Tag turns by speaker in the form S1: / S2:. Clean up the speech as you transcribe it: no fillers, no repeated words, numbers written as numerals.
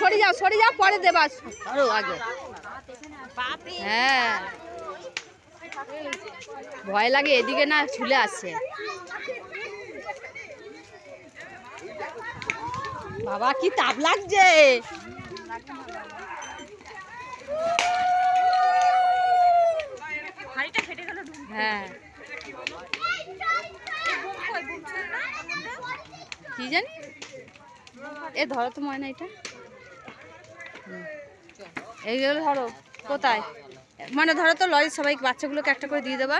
S1: সরে যাও পরে দেবা আরো আগে। হ্যাঁ ভয় লাগে এদিকে না ছুলে আসছে। বাবা কি তাপ লাগছে। হ্যাঁ কি জানি এ ধরো তো ময়না এটা এইগুলো ধরো কোথায় মানে ধরো তো লরি সবাই বাচ্চাগুলোকে একটা করে দিয়ে দেবা।